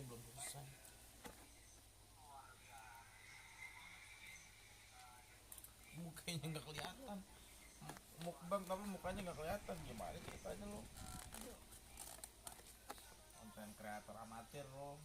belum selesai. Mukanya nggak kelihatan. Mukbang tapi mukanya nggak kelihatan, gimana ceritanya lo? Konten kreator amatir lo.